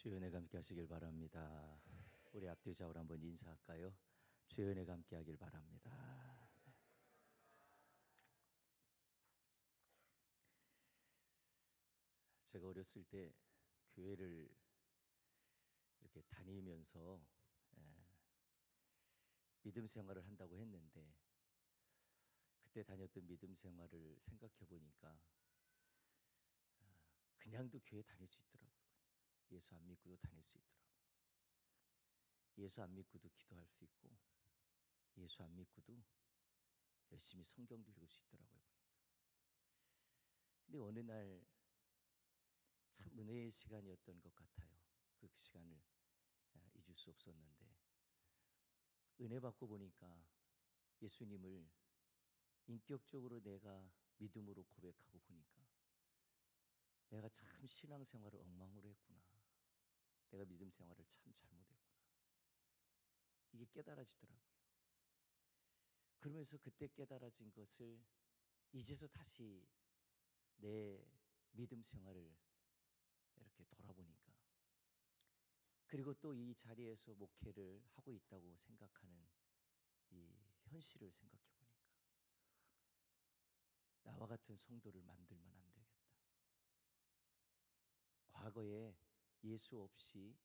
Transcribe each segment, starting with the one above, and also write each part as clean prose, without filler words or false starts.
주의 은혜가 함께 하시길 바랍니다. 우리 앞뒤 좌우로 한번 인사할까요? 주의 은혜가 함께 하길 바랍니다. 제가 어렸을 때 교회를 이렇게 다니면서 믿음 생활을 한다고 했는데, 그때 다녔던 믿음 생활을 생각해 보니까 그냥도 교회 다닐 수 있더라고요. 예수 안 믿고도 다닐 수 있더라고요. 예수 안 믿고도 기도할 수 있고, 예수 안 믿고도 열심히 성경도 읽을 수 있더라고요, 보니까. 근데 어느 날 참 은혜의 시간이었던 것 같아요. 그 시간을 잊을 수 없었는데, 은혜 받고 보니까 예수님을 인격적으로 내가 믿음으로 고백하고 보니까 내가 참 신앙생활을 엉망으로 했구나, 내가 믿음 생활을 참 잘못했구나, 이게 깨달아지더라고요. 그러면서 그때 깨달아진 것을 이제서 다시 내 믿음 생활을 이렇게 돌아보니까, 그리고 또 이 자리에서 목회를 하고 있다고 생각하는 이 현실을 생각해 보니까 나와 같은 성도를 만들면 안 되겠다. 과거에 예수 없이,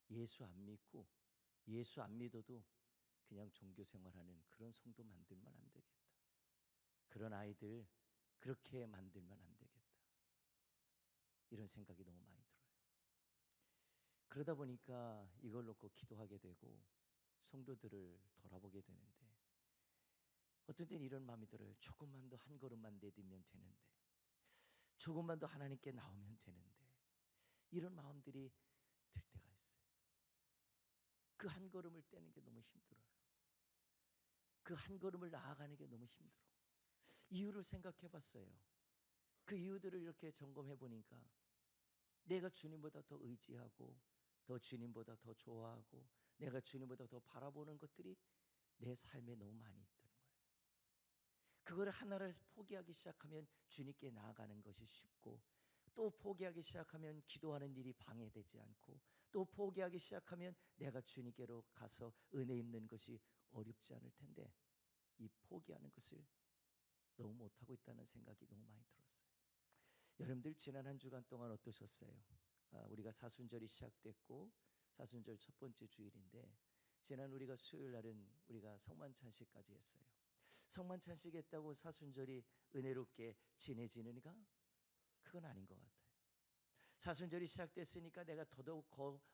예수 안 믿고, 예수 안 믿어도 그냥 종교 생활하는 그런 성도 만들면 안 되겠다. 그런 아이들 그렇게 만들면 안 되겠다. 이런 생각이 너무 많이 들어요. 그러다 보니까 이걸 놓고 기도하게 되고 성도들을 돌아보게 되는데, 어떤 때는 이런 마음이 들어요. 조금만 더 한 걸음만 내딛면 되는데, 조금만 더 하나님께 나오면 되는데, 이런 마음들이 들 때가 있어요. 그 한 걸음을 떼는 게 너무 힘들어요. 그 한 걸음을 나아가는 게 너무 힘들어. 이유를 생각해 봤어요. 그 이유들을 이렇게 점검해 보니까 내가 주님보다 더 의지하고, 더 주님보다 더 좋아하고, 내가 주님보다 더 바라보는 것들이 내 삶에 너무 많이 있다는 거예요. 그걸 하나를 포기하기 시작하면 주님께 나아가는 것이 쉽고, 또 포기하기 시작하면 기도하는 일이 방해되지 않고, 또 포기하기 시작하면 내가 주님께로 가서 은혜 입는 것이 어렵지 않을 텐데, 이 포기하는 것을 너무 못하고 있다는 생각이 너무 많이 들었어요. 여러분들 지난 한 주간 동안 어떠셨어요? 우리가 사순절이 시작됐고, 사순절 첫 번째 주일인데, 지난 우리가 수요일 날은 우리가 성만찬식까지 했어요. 성만찬식 했다고 사순절이 은혜롭게 지내지는가? 그건 아닌 것 같아요. 사순절이 시작됐으니까 내가 더더욱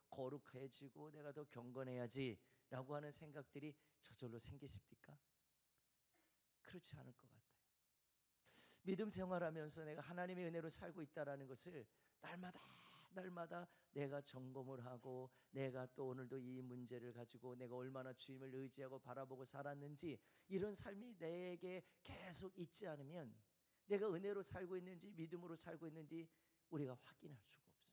거룩해지고 내가 더 경건해야지 라고 하는 생각들이 저절로 생기십니까? 그렇지 않을 것 같아요. 믿음 생활하면서 내가 하나님의 은혜로 살고 있다는 것을 날마다 내가 점검을 하고, 내가 또 오늘도 이 문제를 가지고 내가 얼마나 주님을 의지하고 바라보고 살았는지, 이런 삶이 내게 계속 있지 않으면 내가 은혜로 살고 있는지 믿음으로 살고 있는지 우리가 확인할 수가 없어요.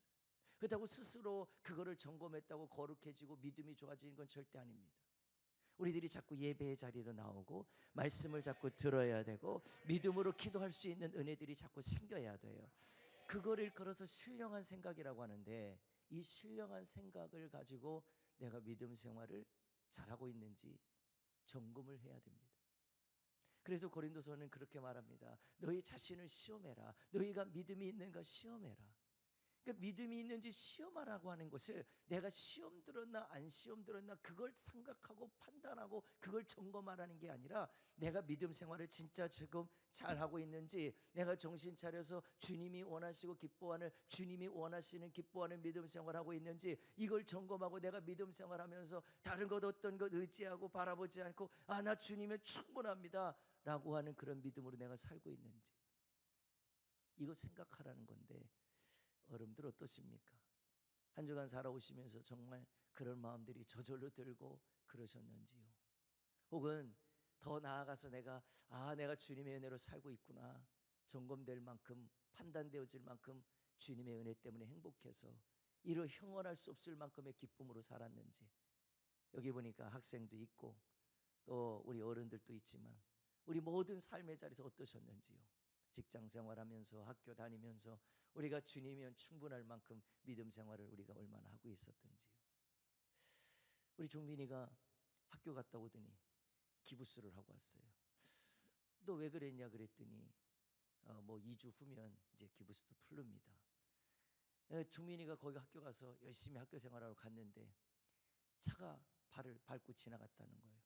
그렇다고 스스로 그거를 점검했다고 거룩해지고 믿음이 좋아지는 건 절대 아닙니다. 우리들이 자꾸 예배의 자리로 나오고 말씀을 자꾸 들어야 되고 믿음으로 기도할 수 있는 은혜들이 자꾸 생겨야 돼요. 그거를 걸어서 신령한 생각이라고 하는데, 이 신령한 생각을 가지고 내가 믿음 생활을 잘하고 있는지 점검을 해야 됩니다. 그래서 고린도서는 그렇게 말합니다. 너희 자신을 시험해라. 너희가 믿음이 있는가 시험해라. 그러니까 믿음이 있는지 시험하라고 하는 것을 내가 시험 들었나 안 시험 들었나 그걸 생각하고 판단하고 그걸 점검하라는 게 아니라, 내가 믿음 생활을 진짜 지금 잘하고 있는지, 내가 정신 차려서 주님이 원하시고 기뻐하는, 주님이 원하시는 기뻐하는 믿음 생활하고 있는지, 이걸 점검하고 내가 믿음 생활하면서 다른 것 어떤 것 의지하고 바라보지 않고 나 주님은 충분합니다 라고 하는 그런 믿음으로 내가 살고 있는지, 이거 생각하라는 건데, 여러분들 어떠십니까? 한 주간 살아오시면서 정말 그런 마음들이 저절로 들고 그러셨는지요? 혹은 더 나아가서 내가 주님의 은혜로 살고 있구나, 점검될 만큼, 판단되어질 만큼 주님의 은혜 때문에 행복해서 이로 형언할 수 없을 만큼의 기쁨으로 살았는지. 여기 보니까 학생도 있고 또 우리 어른들도 있지만 우리 모든 삶의 자리에서 어떠셨는지요? 직장 생활하면서 학교 다니면서 우리가 주님이면 충분할 만큼 믿음 생활을 우리가 얼마나 하고 있었던지요. 우리 종민이가 학교 갔다 오더니 기부스를 하고 왔어요. 너 왜 그랬냐 그랬더니 뭐 2주 후면 이제 기부스도 풀립니다. 종민이가 거기 학교 가서 열심히 학교 생활하러 갔는데 차가 발을 밟고 지나갔다는 거예요.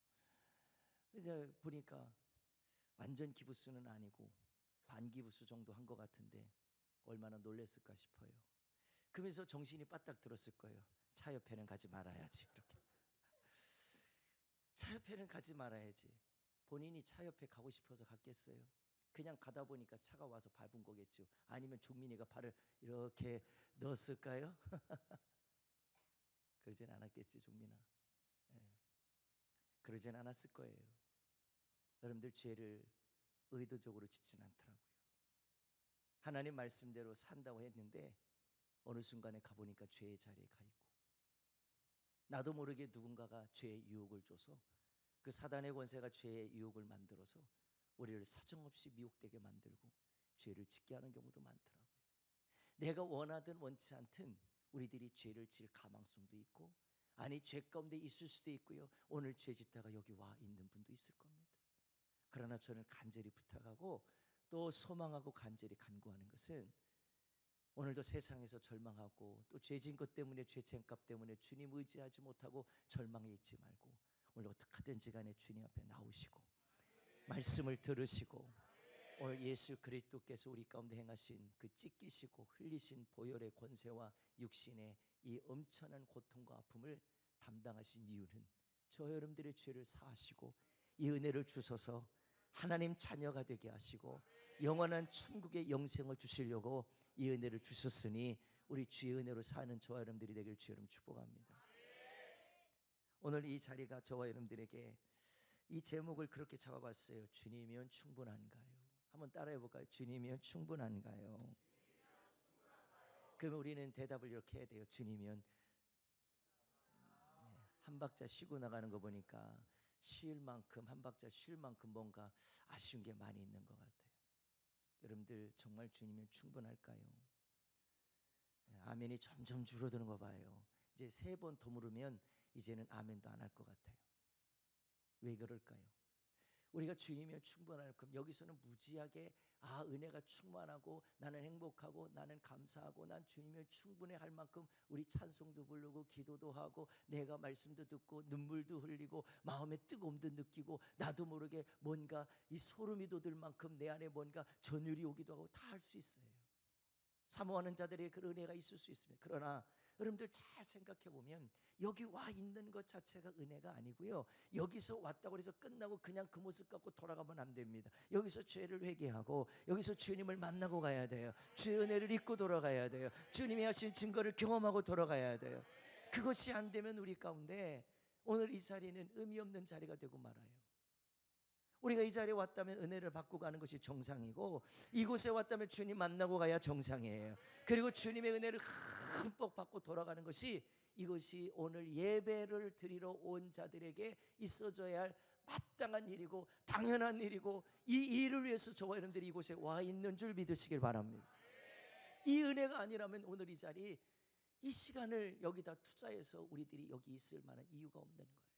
이제 보니까 완전 기부스는 아니고 반 기부스 정도 한 것 같은데 얼마나 놀랬을까 싶어요. 그러면서 정신이 빠딱 들었을 거예요. 차 옆에는 가지 말아야지. 이렇게 차 옆에는 가지 말아야지. 본인이 차 옆에 가고 싶어서 갔겠어요? 그냥 가다 보니까 차가 와서 밟은 거겠죠. 아니면 종민이가 발을 이렇게 넣었을까요? 그러진 않았겠지, 종민아. 그러진 않았을 거예요. 여러분들 죄를 의도적으로 짓진 않더라고요. 하나님 말씀대로 산다고 했는데 어느 순간에 가보니까 죄의 자리에 가 있고, 나도 모르게 누군가가 죄의 유혹을 줘서 그 사단의 권세가 죄의 유혹을 만들어서 우리를 사정없이 미혹되게 만들고 죄를 짓게 하는 경우도 많더라고요. 내가 원하든 원치 않든 우리들이 죄를 지을 가망성도 있고, 아니 죄 가운데 있을 수도 있고요. 오늘 죄 짓다가 여기 와 있는 분도 있을 겁니다. 그러나 저는 간절히 부탁하고 또 소망하고 간절히 간구하는 것은, 오늘도 세상에서 절망하고 또 죄진 것 때문에 죄책감 때문에 주님 의지하지 못하고 절망에 있지 말고 오늘 어떻게 하든지 간에 주님 앞에 나오시고 말씀을 들으시고 오늘 예수 그리스도께서 우리 가운데 행하신 그 찢기시고 흘리신 보혈의 권세와 육신의 이 엄청난 고통과 아픔을 담당하신 이유는 저 여러분들의 죄를 사하시고 이 은혜를 주셔서 하나님 자녀가 되게 하시고 영원한 천국의 영생을 주시려고 이 은혜를 주셨으니 우리 주의 은혜로 사는 저와 여러분들이 되길 주의 이름 축복합니다. 오늘 이 자리가 저와 여러분들에게 이 제목을 그렇게 잡아봤어요. 주님이면 충분한가요? 한번 따라해 볼까요? 주님이면 충분한가요? 그러면 우리는 대답을 이렇게 해야 돼요. 주님이면. 한 박자 쉬고 나가는 거 보니까 쉴 만큼, 한 박자 쉴 만큼 뭔가 아쉬운 게 많이 있는 것 같아요. 여러분들 정말 주님이면 충분할까요? 아멘이 점점 줄어드는 거 봐요. 이제 3번 더 물으면 이제는 아멘도 안 할 것 같아요. 왜 그럴까요? 우리가 주님이면 충분할 것, 여기서는 무지하게 은혜가 충만하고 나는 행복하고 나는 감사하고 난 주님이면 충분해 할 만큼 우리 찬송도 부르고 기도도 하고 내가 말씀도 듣고 눈물도 흘리고 마음에 뜨거움도 느끼고 나도 모르게 뭔가 이 소름이 돋을 만큼 내 안에 뭔가 전율이 오기도 하고 다 할 수 있어요. 사모하는 자들에게 그런 은혜가 있을 수 있습니다. 그러나 여러분들 잘 생각해 보면 여기 와 있는 것 자체가 은혜가 아니고요, 여기서 왔다고 해서 끝나고 그냥 그 모습 갖고 돌아가면 안 됩니다. 여기서 죄를 회개하고 여기서 주님을 만나고 가야 돼요. 주의 은혜를 잊고 돌아가야 돼요. 주님이 하신 증거를 경험하고 돌아가야 돼요. 그것이 안 되면 우리 가운데 오늘 이 자리는 의미 없는 자리가 되고 말아요. 우리가 이 자리에 왔다면 은혜를 받고 가는 것이 정상이고, 이곳에 왔다면 주님 만나고 가야 정상이에요. 그리고 주님의 은혜를 흠뻑 받고 돌아가는 것이, 이것이 오늘 예배를 드리러 온 자들에게 있어져야 할 마땅한 일이고 당연한 일이고, 이 일을 위해서 저와 여러분들이 이곳에 와 있는 줄 믿으시길 바랍니다. 이 은혜가 아니라면 오늘 이 자리, 이 시간을 여기다 투자해서 우리들이 여기 있을 만한 이유가 없는 거예요.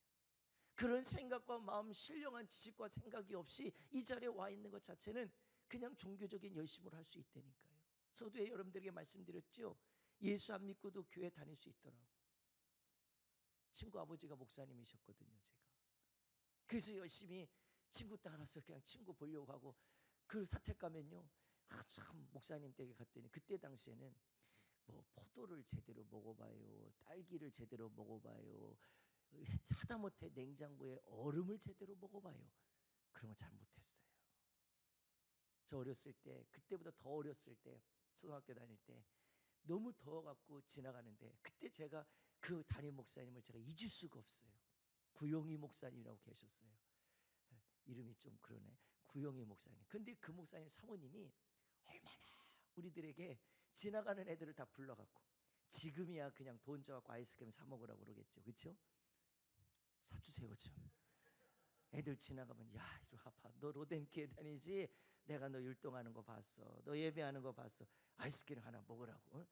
그런 생각과 마음, 신령한 지식과 생각이 없이 이 자리에 와 있는 것 자체는 그냥 종교적인 열심으로 할 수 있다니까요. 서두에 여러분들에게 말씀드렸죠. 예수 안 믿고도 교회 다닐 수 있더라고. 친구 아버지가 목사님이셨거든요, 제가. 그래서 열심히 친구 따라서 그냥 친구 보려고 하고, 그 사택 가면요, 참 목사님 댁에 갔더니 그때 당시에는 뭐 포도를 제대로 먹어봐요, 딸기를 제대로 먹어봐요, 하다못해 냉장고에 얼음을 제대로 먹어봐요. 그런 거 잘 못했어요. 저 어렸을 때, 그때보다 더 어렸을 때, 초등학교 다닐 때 너무 더워갖고 지나가는데, 그때 제가 그 담임 목사님을 제가 잊을 수가 없어요. 구용희 목사님이라고 계셨어요. 이름이 좀 그러네, 구용희 목사님. 근데 그 목사님 사모님이 얼마나 우리들에게 지나가는 애들을 다 불러갖고, 지금이야 그냥 돈 줘갖고 아이스크림 사 먹으라고 그러겠죠, 그렇죠? 사주세요 좀. 애들 지나가면 야 이리 와봐, 너 로뎀교회 다니지? 내가 너 율동하는 거 봤어, 너 예배하는 거 봤어, 아이스크림 하나 먹으라고, 어?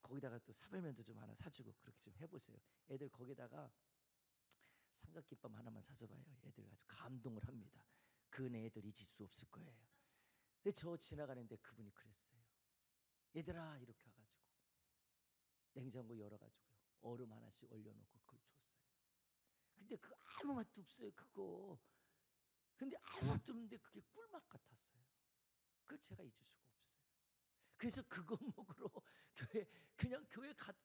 거기다가 또 사발면도 좀 하나 사주고 그렇게 좀 해보세요. 애들 거기다가 삼각김밥 하나만 사줘봐요. 애들 아주 감동을 합니다. 그 은혜 애들 잊을 수 없을 거예요. 근데 저 지나가는데 그분이 그랬어요. 얘들아 이렇게 와가지고 냉장고 열어가지고 얼음 하나씩 얼려놓고 그걸 줬어요. 근데 그 아무 맛도 없어요 그거. 근데 아무 맛도 없는데 그게 꿀맛 같았어요. 그걸 제가 잊을 수가 없어요. 그래서 그거 먹으러 그냥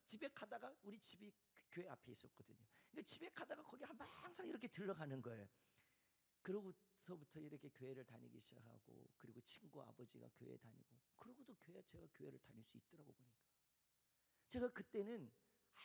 집에 가다가, 우리 집이 교회 앞에 있었거든요. 근데 집에 가다가 거기 항상 이렇게 들러가는 거예요. 그러고서부터 이렇게 교회를 다니기 시작하고, 그리고 친구 아버지가 교회 다니고, 그러고도 제가 교회를 다닐 수 있더라고 보니까. 제가 그때는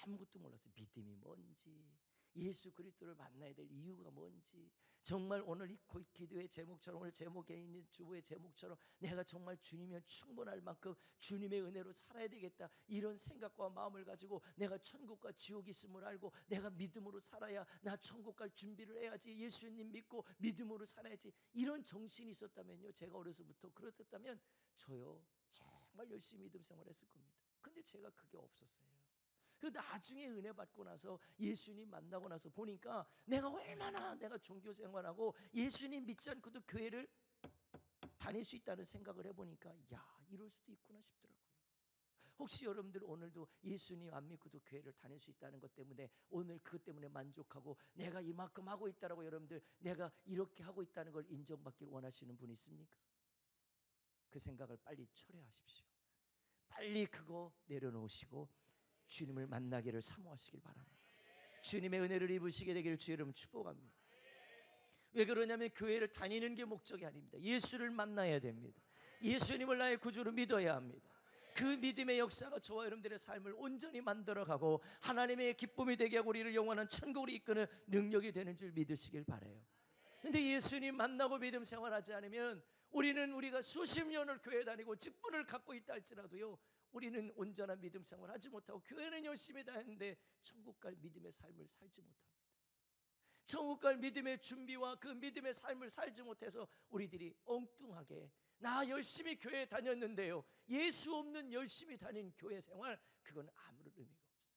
아무것도 몰랐어요. 믿음이 뭔지, 예수 그리스도를 만나야 될 이유가 뭔지, 정말 오늘 이 기도의 제목처럼, 오늘 제목에 있는 주보의 제목처럼 내가 정말 주님이면 충분할 만큼 주님의 은혜로 살아야 되겠다, 이런 생각과 마음을 가지고 내가 천국과 지옥이 있음을 알고 내가 믿음으로 살아야 나 천국 갈 준비를 해야지, 예수님 믿고 믿음으로 살아야지, 이런 정신이 있었다면요, 제가 어려서부터 그렇다면 저요 정말 열심히 믿음 생활했을 겁니다. 근데 제가 그게 없었어요. 그 나중에 은혜 받고 나서 예수님 만나고 나서 보니까 내가 얼마나 내가 종교 생활하고 예수님 믿지 않고도 교회를 다닐 수 있다는 생각을 해보니까, 야, 이럴 수도 있구나 싶더라고요. 혹시 여러분들 오늘도 예수님 안 믿고도 교회를 다닐 수 있다는 것 때문에 오늘 그것 때문에 만족하고 내가 이만큼 하고 있다라고, 여러분들 내가 이렇게 하고 있다는 걸 인정받기를 원하시는 분 있습니까? 그 생각을 빨리 철회하십시오. 빨리 그거 내려놓으시고 주님을 만나기를 사모하시길 바랍니다. 주님의 은혜를 입으시게 되기를 주 이름 축복합니다. 왜 그러냐면 교회를 다니는 게 목적이 아닙니다. 예수를 만나야 됩니다. 예수님을 나의 구주로 믿어야 합니다. 그 믿음의 역사가 저와 여러분들의 삶을 온전히 만들어가고 하나님의 기쁨이 되게 하고 우리를 영원한 천국으로 이끄는 능력이 되는 줄 믿으시길 바라요. 근데 예수님 만나고 믿음 생활하지 않으면 우리가 수십 년을 교회 다니고 직분을 갖고 있다 할지라도요, 우리는 온전한 믿음 생활을 하지 못하고 교회는 열심히 다녔는데 천국 갈 믿음의 삶을 살지 못합니다. 천국 갈 믿음의 준비와 그 믿음의 삶을 살지 못해서 우리들이 엉뚱하게 나 열심히 교회 다녔는데요, 예수 없는 열심히 다닌 교회 생활, 그건 아무런 의미가 없어요.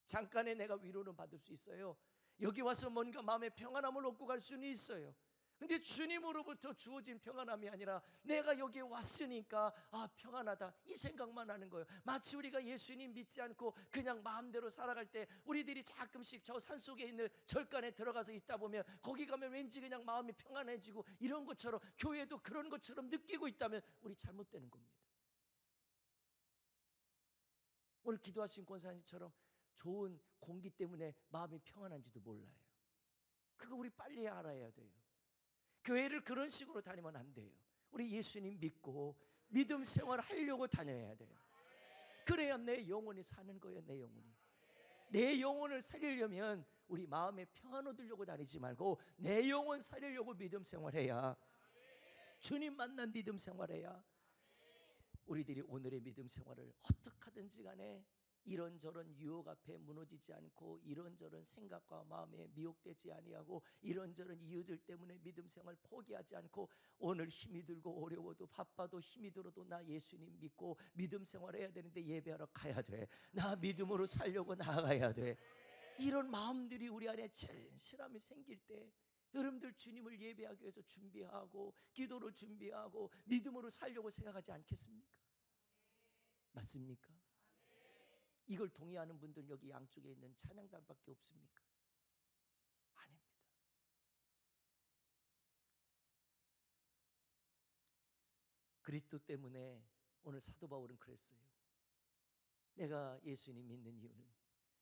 잠깐의 내가 위로는 받을 수 있어요. 여기 와서 뭔가 마음의 평안함을 얻고 갈 수는 있어요. 근데 주님으로부터 주어진 평안함이 아니라 내가 여기에 왔으니까 평안하다, 이 생각만 하는 거예요. 마치 우리가 예수님 믿지 않고 그냥 마음대로 살아갈 때 우리들이 가끔씩 저 산속에 있는 절간에 들어가서 있다 보면 거기 가면 왠지 그냥 마음이 평안해지고 이런 것처럼, 교회도 그런 것처럼 느끼고 있다면 우리 잘못되는 겁니다. 오늘 기도하신 권사님처럼 좋은 공기 때문에 마음이 평안한지도 몰라요. 그거 우리 빨리 알아야 돼요. 교회를 그런 식으로 다니면 안 돼요. 우리 예수님 믿고 믿음 생활 하려고 다녀야 돼요. 그래야 내 영혼이 사는 거예요. 내 영혼을 살리려면 우리 마음에 평안 얻으려고 다니지 말고 내 영혼 살리려고 믿음 생활해야, 주님 만난 믿음 생활해야 우리들이 오늘의 믿음 생활을 어떻게 하든지 간에 이런저런 유혹 앞에 무너지지 않고, 이런저런 생각과 마음에 미혹되지 아니하고, 이런저런 이유들 때문에 믿음 생활 포기하지 않고, 오늘 힘이 들고 어려워도 바빠도 힘이 들어도 나 예수님 믿고 믿음 생활해야 되는데 예배하러 가야 돼, 나 믿음으로 살려고 나아가야 돼, 이런 마음들이 우리 안에 진실함이 생길 때 여러분들 주님을 예배하기 위해서 준비하고 기도로 준비하고 믿음으로 살려고 생각하지 않겠습니까? 맞습니까? 이걸 동의하는 분들 여기 양쪽에 있는 찬양단밖에 없습니까? 아닙니다. 그리스도 때문에 오늘 사도 바울은 그랬어요. 내가 예수님 믿는 이유는,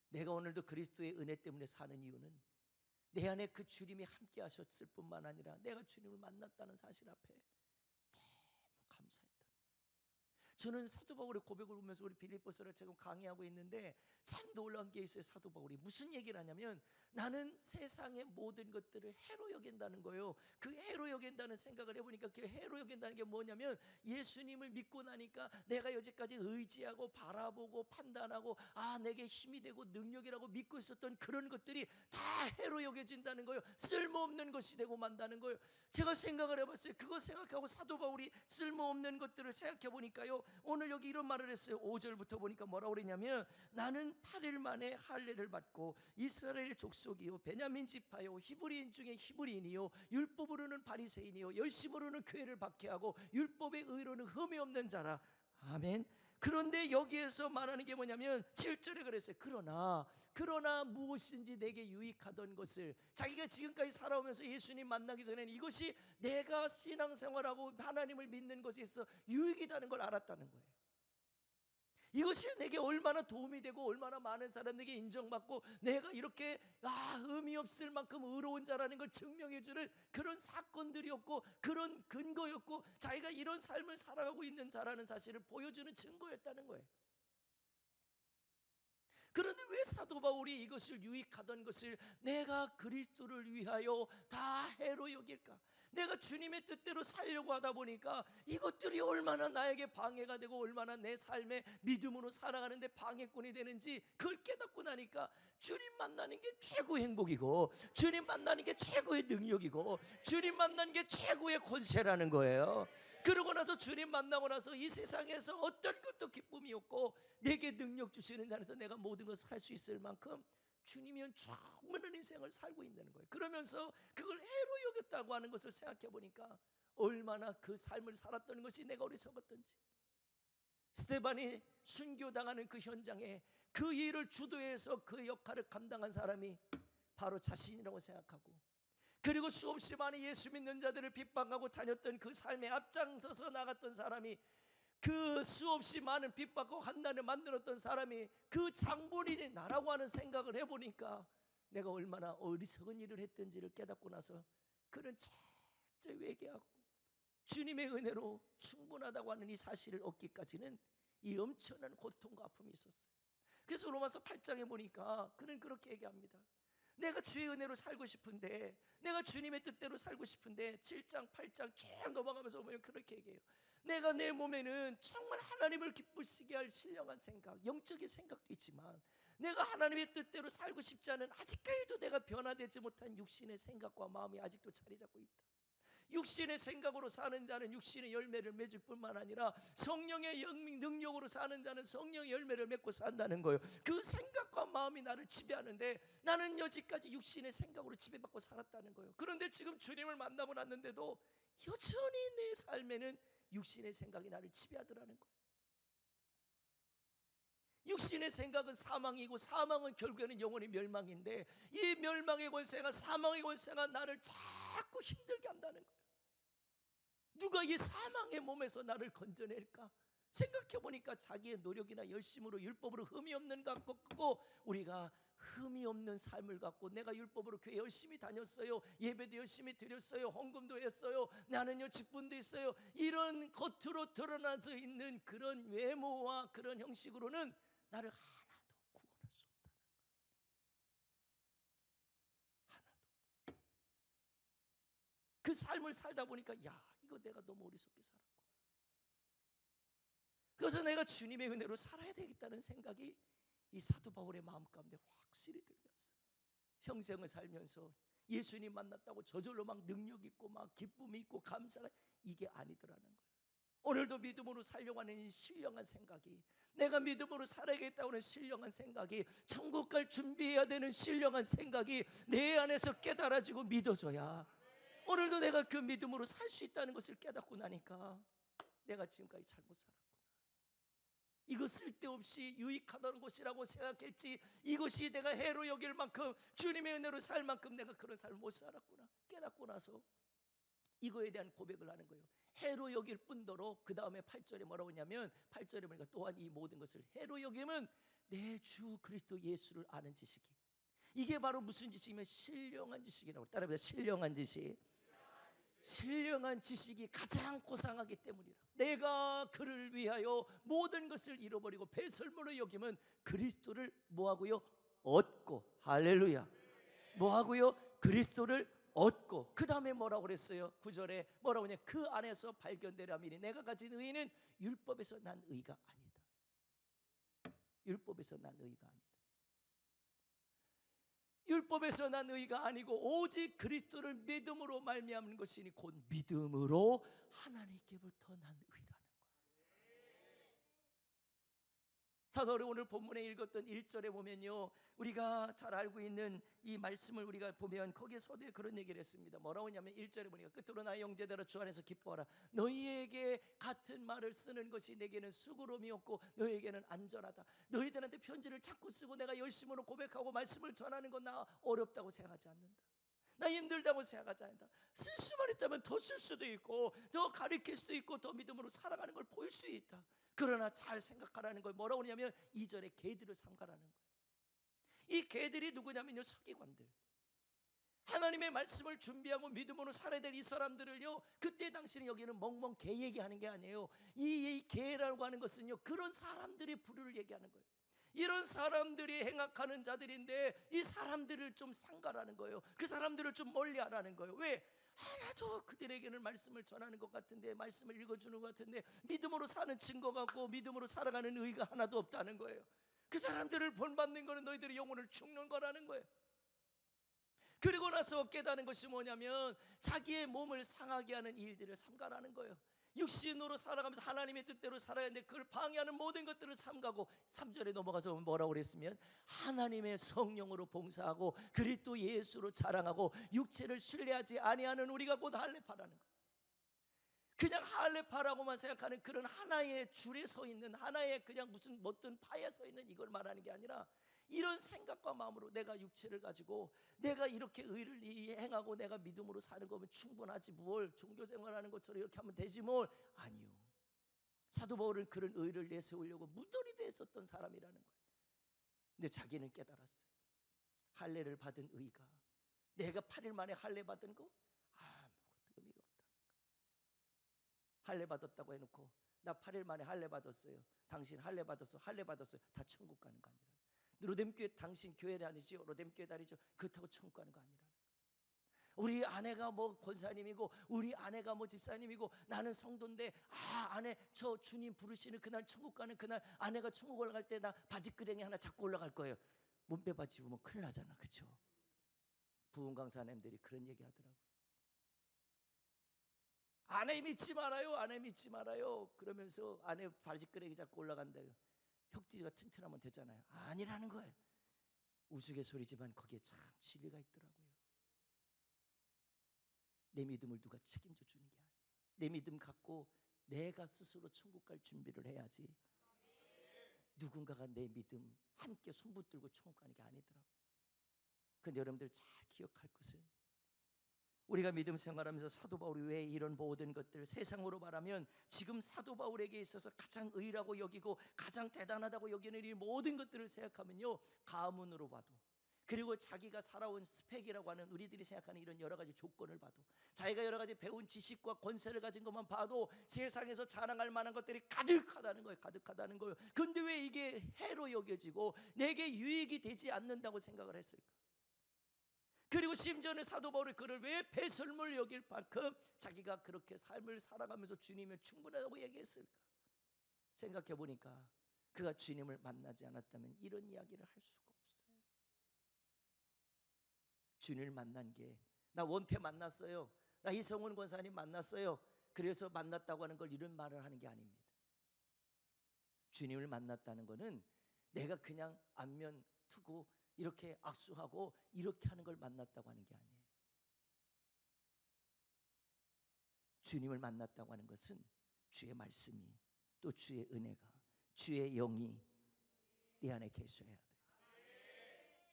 내가 오늘도 그리스도의 은혜 때문에 사는 이유는 내 안에 그 주님이 함께 하셨을 뿐만 아니라 내가 주님을 만났다는 사실 앞에 너무 감사했다. 저는 사도 바울의 고백을 보면서 우리 빌립보서를 지금 강의하고 있는데 참 놀라운 게 있어요. 사도 바울이 무슨 얘기를 하냐면 나는 세상의 모든 것들을 해로 여긴다는 거예요. 그 해로 여긴다는 생각을 해보니까 그 해로 여긴다는 게 뭐냐면 예수님을 믿고 나니까 내가 여지까지 의지하고 바라보고 판단하고 내게 힘이 되고 능력이라고 믿고 있었던 그런 것들이 다 해로 여겨진다는 거예요. 쓸모없는 것이 되고 만다는 거예요. 제가 생각을 해봤어요. 그거 생각하고 사도 바울이 쓸모없는 것들을 생각해 보니까요, 오늘 여기 이런 말을 했어요. 5절부터 보니까 뭐라고 그러냐면 나는 8일 만에 할례를 받고 이스라엘의 족속이요 베냐민 지파요 히브리인 중에 히브리인이요 율법으로는 바리새인이요 열심으로는 교회를 박해하고 율법의 의로는 흠이 없는 자라. 아멘. 그런데 여기에서 말하는 게 뭐냐면 7절에 그랬어요. 그러나 무엇인지 내게 유익하던 것을, 자기가 지금까지 살아오면서 예수님 만나기 전에는 이것이 내가 신앙생활하고 하나님을 믿는 것에 있어 유익이라는 걸 알았다는 거예요. 이것이 내게 얼마나 도움이 되고 얼마나 많은 사람에게 인정받고 내가 이렇게 의미 없을 만큼 의로운 자라는 걸 증명해주는 그런 사건들이었고 그런 근거였고 자기가 이런 삶을 살아가고 있는 자라는 사실을 보여주는 증거였다는 거예요. 그런데 왜 사도 바울이 이것을 유익하던 것을 내가 그리스도를 위하여 다 해로 여길까? 내가 주님의 뜻대로 살려고 하다 보니까 이것들이 얼마나 나에게 방해가 되고 얼마나 내 삶에 믿음으로 살아가는데 방해꾼이 되는지 그걸 깨닫고 나니까 주님 만나는 게 최고의 행복이고 주님 만나는 게 최고의 능력이고 주님 만나는 게 최고의 권세라는 거예요. 그러고 나서 주님 만나고 나서 이 세상에서 어떤 것도 기쁨이 없고 내게 능력 주시는 자에서 내가 모든 것을 살 수 있을 만큼 주님이 충분한 인생을 살고 있는 거예요. 그러면서 그걸 해로 여겼다고 하는 것을 생각해 보니까 얼마나 그 삶을 살았던 것이 내가 어리석었던지. 스데반이 순교당하는 그 현장에 그 일을 주도해서 그 역할을 감당한 사람이 바로 자신이라고 생각하고, 그리고 수없이 많은 예수 믿는 자들을 핍박하고 다녔던 그 삶에 앞장서서 나갔던 사람이, 그 수없이 많은 핍박과 환난을 만들었던 사람이 그 장본인이 나라고 하는 생각을 해보니까 내가 얼마나 어리석은 일을 했던지를 깨닫고 나서 그런 철저히 회개하고 주님의 은혜로 충분하다고 하는 이 사실을 얻기까지는 이 엄청난 고통과 아픔이 있었어요. 그래서 로마서 8장에 보니까 그는 그렇게 얘기합니다. 내가 주의 은혜로 살고 싶은데, 내가 주님의 뜻대로 살고 싶은데 7장 8장 쭉 넘어가면서 보면 그렇게 얘기해요. 내가 내 몸에는 정말 하나님을 기쁘시게 할 신령한 생각, 영적인 생각도 있지만 내가 하나님의 뜻대로 살고 싶지 않은, 아직까지도 내가 변화되지 못한 육신의 생각과 마음이 아직도 자리 잡고 있다. 육신의 생각으로 사는 자는 육신의 열매를 맺을 뿐만 아니라 성령의 능력으로 사는 자는 성령의 열매를 맺고 산다는 거예요. 그 생각과 마음이 나를 지배하는데 나는 여지까지 육신의 생각으로 지배받고 살았다는 거예요. 그런데 지금 주님을 만나고 났는데도 여전히 내 삶에는 육신의 생각이 나를 지배하더라는 거예요. 육신의 생각은 사망이고 사망은 결국에는 영원히 멸망인데 이 멸망의 권세가, 사망의 권세가 나를 자꾸 힘들게 한다는 거예요. 누가 이 사망의 몸에서 나를 건져낼까? 생각해보니까 자기의 노력이나 열심으로 율법으로 흠이 없는 것 같고, 우리가 흠이 없는 삶을 갖고 내가 율법으로 교회 열심히 다녔어요, 예배도 열심히 드렸어요, 헌금도 했어요, 나는요 직분도 있어요, 이런 겉으로 드러나서 있는 그런 외모와 그런 형식으로는 나를 하나도 구원할 수 없다는 거예요. 하나도. 그 삶을 살다 보니까 이거 내가 너무 어리석게 살았구나. 그래서 내가 주님의 은혜로 살아야 되겠다는 생각이 이 사도 바울의 마음 가운데 확실히 들면서 평생을 살면서 예수님 만났다고 저절로 막 능력 있고 막 기쁨이 있고 감사가, 이게 아니더라는 거예요. 오늘도 믿음으로 살려고 하는 이 신령한 생각이, 내가 믿음으로 살아야겠다고 하는 신령한 생각이, 천국 갈 준비해야 되는 신령한 생각이 내 안에서 깨달아지고 믿어져야 오늘도 내가 그 믿음으로 살 수 있다는 것을 깨닫고 나니까 내가 지금까지 잘못 살았구나, 이거 쓸데없이 유익하다는 것이라고 생각했지, 이것이 내가 해로 여길 만큼 주님의 은혜로 살 만큼 내가 그런 삶을 못 살았구나 깨닫고 나서 이거에 대한 고백을 하는 거예요. 해로 여길 뿐더러 그 다음에 8절에 뭐라고 하냐면, 8절에 보니까 또한 이 모든 것을 해로 여기면 내 주 그리스도 예수를 아는 지식이, 이게 바로 무슨 지식이면 신령한 지식이라고. 따라해보세요. 신령한 지식. 신령한 지식이 가장 고상하기 때문이라. 내가 그를 위하여 모든 것을 잃어버리고 배설물로 여기면 그리스도를 뭐하고요? 얻고. 할렐루야. 뭐하고요? 그리스도를 얻고. 그 다음에 뭐라고 그랬어요? 9절에 뭐라고 하냐? 그 안에서 발견되려 함이니 내가 가진 의는 율법에서 난 의가 아니다. 율법에서 난 의가 아니다. 율법에서 난 의가 아니고 오직 그리스도를 믿음으로 말미암는 것이니 곧 믿음으로 하나님께부터 난 의라는 거예요. 사도 바울이 오늘 본문에 읽었던 1절에 보면요, 우리가 잘 알고 있는 이 말씀을 우리가 보면 거기에 서두에 그런 얘기를 했습니다. 뭐라고 하냐면 1절에 보니까 끝으로 나의 형제들아 주 안에서 기뻐하라. 너희에게 같은 말을 쓰는 것이 내게는 수고로움이 없고 너희에게는 안전하다. 너희들한테 편지를 자꾸 쓰고 내가 열심으로 고백하고 말씀을 전하는 건 나 어렵다고 생각하지 않는다. 나 힘들다고 생각하지 않는다. 쓸 수만 있다면 더 쓸 수도 있고 더 가르칠 수도 있고 더 믿음으로 살아가는 걸 보일 수 있다. 그러나 잘 생각하라는 걸 뭐라고 하냐면 2절에 개들을 삼가라는 거예요. 이 개들이 누구냐면요, 서기관들. 하나님의 말씀을 준비하고 믿음으로 살아야 될 이 사람들을요, 그때 당시는 여기는 멍멍 개 얘기하는 게 아니에요. 이 개라고 하는 것은요, 그런 사람들의 부류를 얘기하는 거예요. 이런 사람들이 행악하는 자들인데 이 사람들을 좀 상가라는 거예요. 그 사람들을 좀 멀리하라는 거예요. 왜? 하나도 그들에게는 말씀을 전하는 것 같은데, 말씀을 읽어주는 것 같은데 믿음으로 사는 증거가 없고 믿음으로 살아가는 의가 하나도 없다는 거예요. 그 사람들을 본받는 거는 너희들의 영혼을 죽는 거라는 거예요. 그리고 나서 깨닫는 것이 뭐냐면 자기의 몸을 상하게 하는 일들을 삼가라는 거예요. 육신으로 살아가면서 하나님의 뜻대로 살아야 하는데 그걸 방해하는 모든 것들을 삼가고, 3절에 넘어가서 뭐라고 그랬으면 하나님의 성령으로 봉사하고 그리스도 예수로 자랑하고 육체를 신뢰하지 아니하는 우리가 곧 할례파라는 거예요. 그냥 할례파라고만 생각하는 그런 하나의 줄에 서 있는, 하나의 그냥 무슨 어떤 파에 서 있는 이걸 말하는 게 아니라, 이런 생각과 마음으로 내가 육체를 가지고 내가 이렇게 의를 행하고 내가 믿음으로 사는 거면 충분하지, 뭘 종교생활하는 것처럼 이렇게 하면 되지 뭘. 아니요. 사도 바울은 그런 의를 내세우려고 무더리도 했었던 사람이라는 거예요. 근데 자기는 깨달았어요. 할례를 받은 의가, 내가 8일 만에 할례 받은 거 아무것도 의미가 없다는 거예요. 할례 받았다고 해놓고 나 8일 만에 할례 받았어요, 당신 할례 받았어, 할례 받았어요, 다 천국 가는 거 아니라. 로뎀교회 당신 교회 다니죠? 로뎀교회 다니죠? 그렇다고 천국 가는 거 아니라는 거예요. 우리 아내가 뭐 권사님이고 우리 아내가 뭐 집사님이고 나는 성도인데 아내 저 주님 부르시는 그날 천국 가는 그날 아내가 천국 올라갈 때 나 바지끄댕이 하나 잡고 올라갈 거예요. 몸빼 바지 입으면 큰일 나잖아, 그렇죠? 부흥 강사님들이 그런 얘기 하더라고요. 아내 믿지 말아요, 아내 믿지 말아요 그러면서 아내 바지끄댕이 잡고 올라간다요. 혁띠가 튼튼하면 되잖아요. 아니라는 거예요. 우스갯소리지만 거기에 참 진리가 있더라고요. 내 믿음을 누가 책임져 주는 게 아니에요. 내 믿음 갖고 내가 스스로 천국 갈 준비를 해야지, 누군가가 내 믿음 함께 손붙들고 천국 가는 게 아니더라고요. 근데 여러분들 잘 기억할 것은, 우리가 믿음 생활하면서 사도 바울이 왜 이런 모든 것들, 세상으로 말하면 지금 사도 바울에게 있어서 가장 의라고 여기고 가장 대단하다고 여기는 이 모든 것들을 생각하면요, 가문으로 봐도, 그리고 자기가 살아온 스펙이라고 하는 우리들이 생각하는 이런 여러 가지 조건을 봐도, 자기가 여러 가지 배운 지식과 권세를 가진 것만 봐도 세상에서 자랑할 만한 것들이 가득하다는 거예요. 가득하다는 거예요. 근데 왜 이게 해로 여겨지고 내게 유익이 되지 않는다고 생각을 했을까? 그리고 심지어는 사도 바울이 그를 왜 배설물 여길 만큼 자기가 그렇게 삶을 살아가면서 주님을 충분하다고 얘기했을까? 생각해 보니까 그가 주님을 만나지 않았다면 이런 이야기를 할 수가 없어요. 주님을 만난 게, 나 원태 만났어요, 나 이성훈 권사님 만났어요, 그래서 만났다고 하는 걸 이런 말을 하는 게 아닙니다. 주님을 만났다는 거는 내가 그냥 안면 트고 이렇게 악수하고 이렇게 하는 걸 만났다고 하는 게 아니에요. 주님을 만났다고 하는 것은 주의 말씀이, 또 주의 은혜가, 주의 영이 네 안에 계셔야 돼요.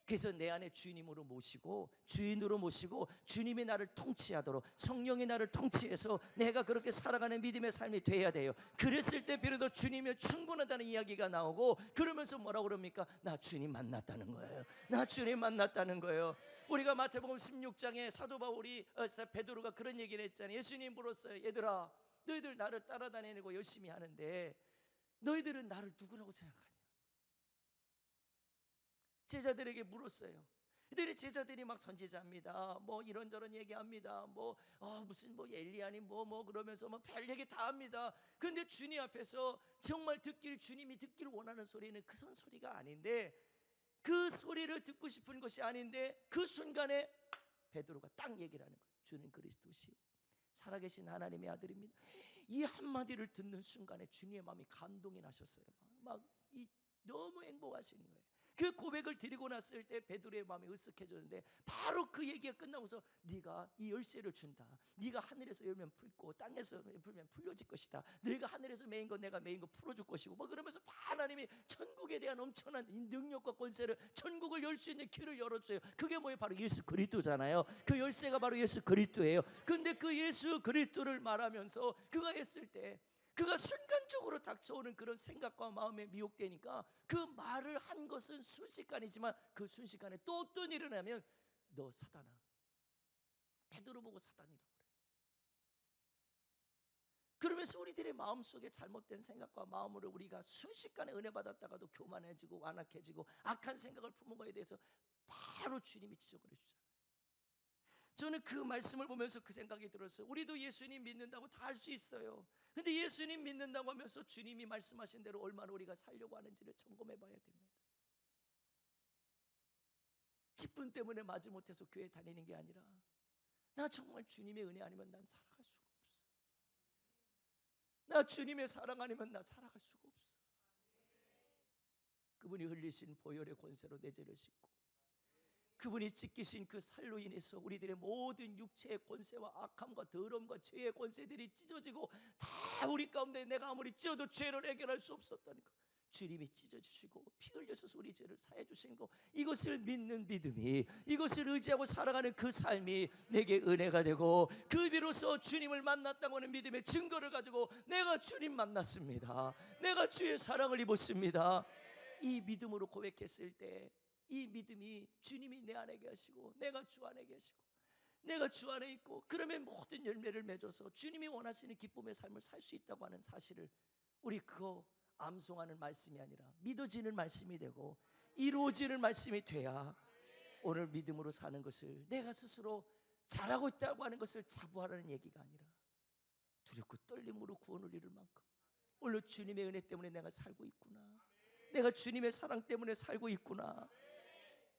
그래서 내 안에 주님으로 모시고 주인으로 모시고 주님이 나를 통치하도록 성령이 나를 통치해서 내가 그렇게 살아가는 믿음의 삶이 돼야 돼요. 그랬을 때 비로소 주님이 충분하다는 이야기가 나오고, 그러면서 뭐라고 그럽니까? 나 주님 만났다는 거예요. 나 주님 만났다는 거예요. 우리가 마태복음 16장에 사도 바울이 베드로가 그런 얘기를 했잖아요. 예수님 물었어요. 얘들아, 너희들 나를 따라다니고 열심히 하는데 너희들은 나를 누구라고 생각하냐? 제자들에게 물었어요. 이들이 제자들이 막 선지자입니다, 뭐 이런저런 얘기합니다, 무슨 엘리야니 그러면서 별 얘기 다 합니다. 그런데 주님 앞에서 정말 주님이 듣기를 원하는 소리는 그 소리가 아닌데, 그 소리를 듣고 싶은 것이 아닌데, 그 순간에 베드로가 딱 얘기를 하는 거예요. 주는 그리스도시요 살아계신 하나님의 아들입니다. 이 한마디를 듣는 순간에 주님의 마음이 감동이 나셨어요. 너무 행복하신 거예요. 그 고백을 드리고 났을 때 베드로의 마음이 으쓱해졌는데, 바로 그 얘기가 끝나고서 네가 이 열쇠를 준다. 네가 하늘에서 열면 풀고 땅에서 풀면 풀려질 것이다. 네가 하늘에서 메인 거 내가 메인 거 풀어줄 것이고 그러면서 다 하나님이 천국에 대한 엄청난 능력과 권세를, 천국을 열 수 있는 길을 열어줘요. 그게 뭐예요? 바로 예수 그리스도잖아요. 그 열쇠가 바로 예수 그리스도예요. 근데 그 예수 그리스도를 말하면서 그가 했을 때, 그가 순간적으로 닥쳐오는 그런 생각과 마음에 미혹되니까 그 말을 한 것은 순식간이지만, 그 순식간에 또 어떤 일이 일어나면, 너 사단아, 베드로 보고 사단이라고 그래. 그러면서 우리들의 마음속에 잘못된 생각과 마음으로 우리가 순식간에 은혜 받았다가도 교만해지고 완악해지고 악한 생각을 품은 거에 대해서 바로 주님이 지적을 해주잖아요. 저는 그 말씀을 보면서 그 생각이 들었어요. 우리도 예수님 믿는다고 다 할 수 있어요. 근데 예수님 믿는다고 하면서 주님이 말씀하신 대로 얼마나 우리가 살려고 하는지를 점검해 봐야 됩니다. 10분 때문에 마지못해서 교회 다니는 게 아니라, 나 정말 주님의 은혜 아니면 난 살아갈 수가 없어. 나 주님의 사랑 아니면 나 살아갈 수가 없어. 그분이 흘리신 보혈의 권세로 내 죄를 씻고, 그분이 찢기신 그 살로 인해서 우리들의 모든 육체의 권세와 악함과 더러움과 죄의 권세들이 찢어지고, 다 우리 가운데 내가 아무리 찢어도 죄를 해결할 수 없었다는 거, 주님이 찢어주시고 피 흘려서 우리 죄를 사해 주신 거, 이것을 믿는 믿음이, 이것을 의지하고 살아가는 그 삶이 내게 은혜가 되고, 그 비로소 주님을 만났다고 하는 믿음의 증거를 가지고 내가 주님 만났습니다, 내가 주의 사랑을 입었습니다, 이 믿음으로 고백했을 때, 이 믿음이 주님이 내 안에 계시고 내가 주 안에 계시고 내가 주 안에 있고, 그러면 모든 열매를 맺어서 주님이 원하시는 기쁨의 삶을 살 수 있다고 하는 사실을, 우리 그거 암송하는 말씀이 아니라 믿어지는 말씀이 되고 이루어지는 말씀이 돼야, 오늘 믿음으로 사는 것을 내가 스스로 잘하고 있다고 하는 것을 자부하라는 얘기가 아니라, 두렵고 떨림으로 구원을 이룰 만큼 오늘 주님의 은혜 때문에 내가 살고 있구나, 내가 주님의 사랑 때문에 살고 있구나,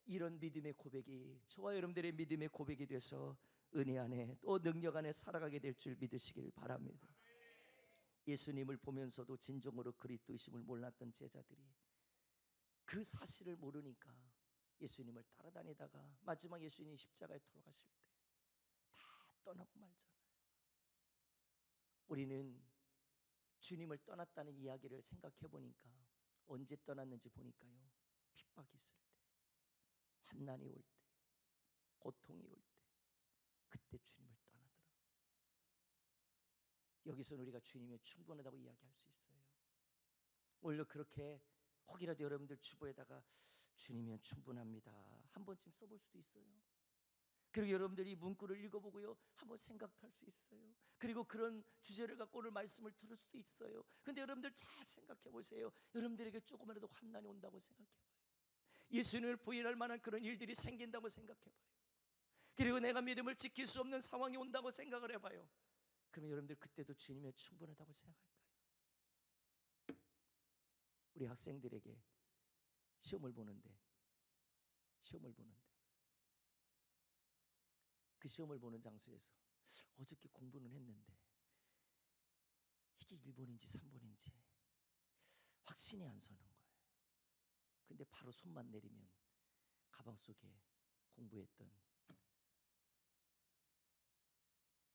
이런 믿음의 고백이 저와 여러분들의 믿음의 고백이 돼서 은혜 안에 또 능력 안에 살아가게 될 줄 믿으시길 바랍니다. 예수님을 보면서도 진정으로 그리스도이심을 몰랐던 제자들이 그 사실을 모르니까 예수님을 따라다니다가 마지막 예수님이 십자가에 돌아가실 때 다 떠나고 말잖아요. 우리는 주님을 떠났다는 이야기를 생각해 보니까, 언제 떠났는지 보니까요, 핍박이 있을 때, 환난이 올 때, 고통이 올 때, 그때 주님을 떠나더라고요. 여기서는 우리가 주님이 충분하다고 이야기할 수 있어요. 오히려 그렇게 혹이라도 여러분들 주보에다가 주님이면 충분합니다 한 번쯤 써볼 수도 있어요. 그리고 여러분들이 문구를 읽어보고요, 한번 생각할 수 있어요. 그리고 그런 주제를 갖고 오늘 말씀을 들을 수도 있어요. 근데 여러분들 잘 생각해 보세요. 여러분들에게 조금이라도 환난이 온다고 생각해 봐요. 예수님을 부인할 만한 그런 일들이 생긴다고 생각해 봐요. 그리고 내가 믿음을 지킬 수 없는 상황이 온다고 생각을 해봐요. 그러면 여러분들 그때도 주님의 충분하다고 생각할까요? 우리 학생들에게 시험을 보는데 그 시험을 보는 장소에서 어저께 공부는 했는데 이게 1번인지 3번인지 확신이 안 서는 거예요. 근데 바로 손만 내리면 가방 속에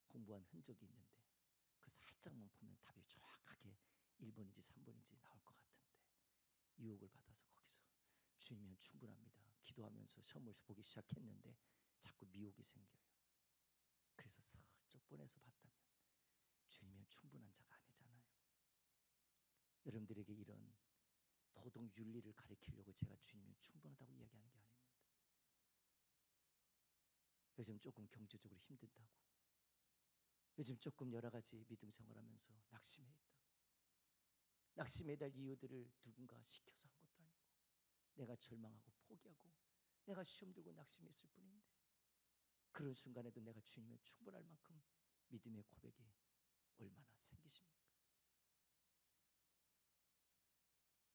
공부한 흔적이 있는데, 그 살짝만 보면 답이 정확하게 1번인지 3번인지 나올 것 같은데, 유혹을 받아서 거기서 주님이면 충분합니다, 기도하면서 시험을 보기 시작했는데 자꾸 미혹이 생겨요. 그래서 슬쩍 보내서 봤다면 주님은 충분한 자가 아니잖아요. 여러분들에게 이런 도덕 윤리를 가르치려고 제가 주님이 충분하다고 이야기하는 게 아닙니다. 요즘 조금 경제적으로 힘든다고, 요즘 조금 여러 가지 믿음 생활하면서 낙심해 있다고, 낙심해 달 이유들을 누군가 시켜서 한 것도 아니고 내가 절망하고 포기하고 내가 시험 들고 낙심했을 뿐인데, 그런 순간에도 내가 주님의 충분할 만큼 믿음의 고백이 얼마나 생기십니까?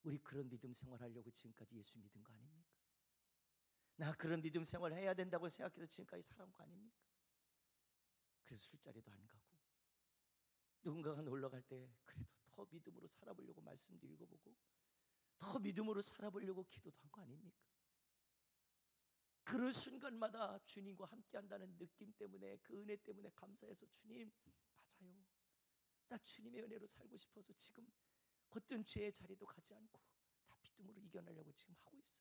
우리 그런 믿음 생활하려고 지금까지 예수 믿은 거 아닙니까? 나 그런 믿음 생활 해야 된다고 생각해서 지금까지 살아온 거 아닙니까? 그래서 술자리도 안 가고, 누군가가 놀러 갈 때 그래도 더 믿음으로 살아보려고 말씀도 읽어보고 더 믿음으로 살아보려고 기도도 한 거 아닙니까? 그런 순간마다 주님과 함께 한다는 느낌 때문에, 그 은혜 때문에 감사해서 주님 맞아요, 나 주님의 은혜로 살고 싶어서 지금 어떤 죄의 자리도 가지 않고 다 믿음으로 이겨내려고 지금 하고 있어요.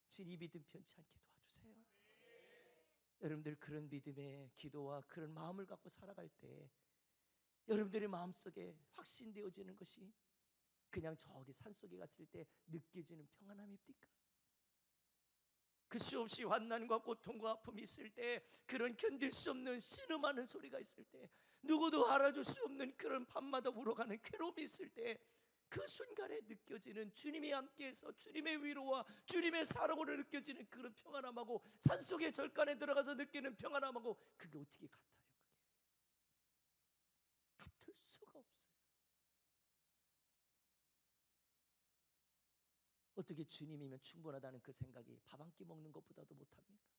주님 이 믿음 변치 않게 도와주세요. 여러분들 그런 믿음의 기도와 그런 마음을 갖고 살아갈 때 여러분들의 마음속에 확신되어지는 것이 그냥 저기 산속에 갔을 때 느껴지는 평안함입니까? 그 수없이 환난과 고통과 아픔이 있을 때, 그런 견딜 수 없는 신음하는 소리가 있을 때, 누구도 알아줄 수 없는 그런 밤마다 울어가는 괴로움이 있을 때, 그 순간에 느껴지는 주님이 함께해서 주님의 위로와 주님의 사랑으로 느껴지는 그런 평안함하고 산속의 절간에 들어가서 느끼는 평안함하고 그게 어떻게 같아요? 그게 같을 수가 없어요. 어떻게 주님이면 충분하다는 그 생각이 밥 한 끼 먹는 것보다도 못합니까?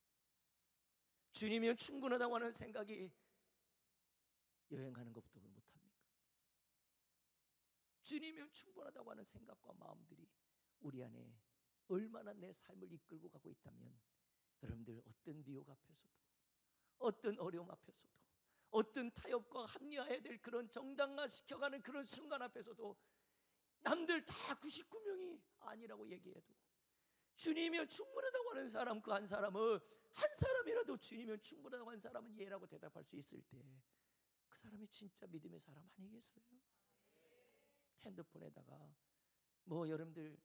주님이면 충분하다고 하는 생각이 여행하는 것보다도 못합니까? 주님이면 충분하다고 하는 생각과 마음들이 우리 안에 얼마나 내 삶을 이끌고 가고 있다면, 여러분들 어떤 미혹 앞에서도, 어떤 어려움 앞에서도, 어떤 타협과 합리화해야 될 그런 정당화시켜가는 그런 순간 앞에서도 남들 다 99명이 아니라고 얘기해도 주님이면 충분하다고 하는 사람, 그 한 사람은, 한 사람이라도 주님이면 충분하다고 하는 사람은 예라고 대답할 수 있을 때 그 사람이 진짜 믿음의 사람 아니겠어요? 핸드폰에다가 뭐 여러분들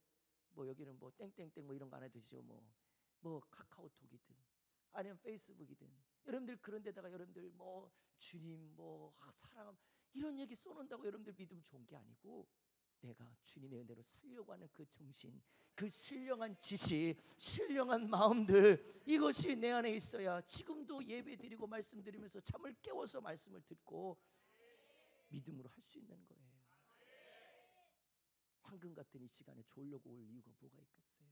뭐 여기는 뭐 땡땡땡 뭐 이런 거 안 해도 되죠. 뭐 카카오톡이든 아니면 페이스북이든 여러분들 그런 데다가 여러분들 뭐 주님 뭐 사랑 이런 얘기 써놓는다고 여러분들 믿음 좋은 게 아니고, 내가 주님의 은혜로 살려고 하는 그 정신, 그 신령한 지식, 신령한 마음들, 이것이 내 안에 있어야 지금도 예배 드리고 말씀 드리면서 잠을 깨워서 말씀을 듣고 믿음으로 할 수 있는 거예요. 황금 같은 이 시간에 졸려고 올 이유가 뭐가 있겠어요?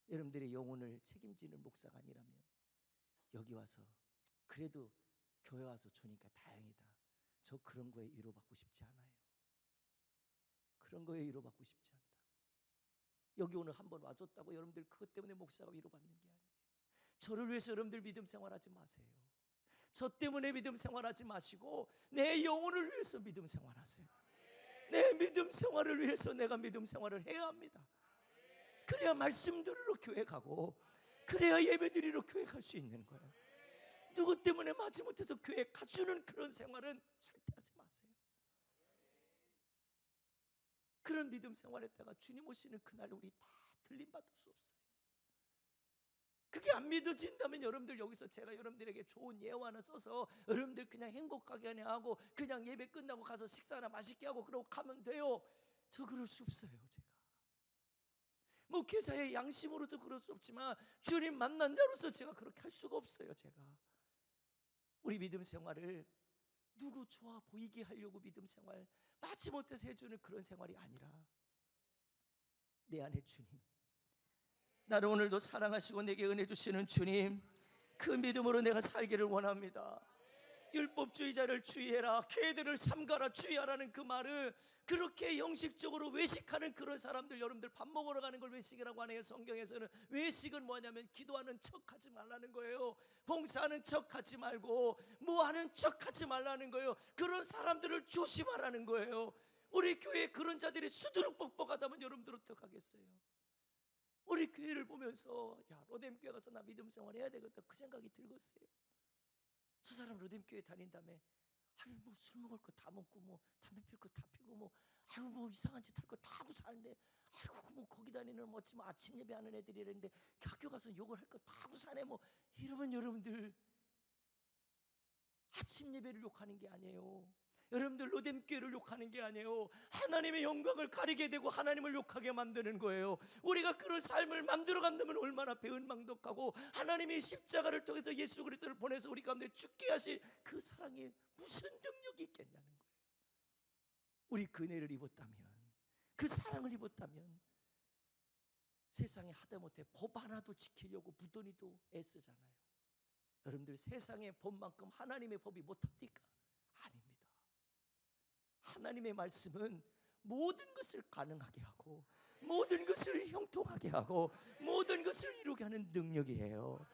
여러분들의 영혼을 책임지는 목사가 아니라면 여기 와서 그래도 교회 와서 주니까 다행이다, 저 그런 거에 위로받고 싶지 않아요. 그런 거에 위로받고 싶지 않다. 여기 오늘 한번 와줬다고 여러분들 그것 때문에 목사가 위로받는 게 아니에요. 저를 위해서 여러분들 믿음 생활하지 마세요. 저 때문에 믿음 생활하지 마시고 내 영혼을 위해서 믿음 생활하세요. 내 믿음 생활을 위해서 내가 믿음 생활을 해야 합니다. 그래야 말씀 들으러 교회 가고, 그래야 예배 드리러 교회 갈 수 있는 거예요. 누구 때문에 마지못해서 교회 가주는 그런 생활은 절대 하지 마세요. 그런 믿음 생활했다가 주님 오시는 그날 우리 다 들림받을 수 없어요. 그게 안 믿어진다면 여러분들 여기서 제가 여러분들에게 좋은 예화 하나 써서 여러분들 그냥 행복하게 하고 그냥 예배 끝나고 가서 식사 하나 맛있게 하고 그러고 가면 돼요. 저 그럴 수 없어요. 제가 목회자의 양심으로도 그럴 수 없지만 주님 만난 자로서 제가 그렇게 할 수가 없어요. 제가 우리 믿음 생활을 누구 좋아 보이게 하려고 믿음 생활 마지못해서 해주는 그런 생활이 아니라, 내 안에 주님, 나를 오늘도 사랑하시고 내게 은혜 주시는 주님, 그 믿음으로 내가 살기를 원합니다. 율법주의자를 주의해라, 개들을 삼가라 주의하라는 그 말은 그렇게 형식적으로 외식하는 그런 사람들, 여러분들 밥 먹으러 가는 걸 외식이라고 하네요. 성경에서는 외식은 뭐냐면 기도하는 척하지 말라는 거예요. 봉사하는 척하지 말고 뭐하는 척하지 말라는 거예요. 그런 사람들을 조심하라는 거예요. 우리 교회에 그런 자들이 수두룩 뻑뻑하다면 여러분들 어떡하겠어요? 우리 교회를 보면서 야, 로뎀교회 가서 나 믿음 생활 해야 되겠다 그 생각이 들었어요. 저 사람 로뎀교회 다닌다며 아유 뭐 술 먹을 거 다 먹고 뭐 담배 필 거 다 피고 뭐 아유 뭐 이상한 짓 할 거 다 하고 사는데 아이고 뭐 거기 다니는 뭐 아침 예배하는 애들이라는데 학교 가서 욕을 할 거 다 하고 사네 뭐 이러면 여러분들 아침 예배를 욕하는 게 아니에요. 여러분들 로뎀교회를 욕하는 게 아니에요. 하나님의 영광을 가리게 되고 하나님을 욕하게 만드는 거예요. 우리가 그런 삶을 만들어 간다면 얼마나 배은망덕하고 하나님의 십자가를 통해서 예수 그리스도를 보내서 우리 가운데 죽게 하실 그 사랑에 무슨 능력이 있겠냐는 거예요. 우리 은혜를 입었다면, 그 사랑을 입었다면 세상에 하다못해 법 하나도 지키려고 무던히도 애쓰잖아요. 여러분들 세상의 법만큼 하나님의 법이 못합니까? 아닙니다. 하나님의 말씀은 모든 것을 가능하게 하고 모든 것을 형통하게 하고 모든 것을 이루게 하는 능력이에요.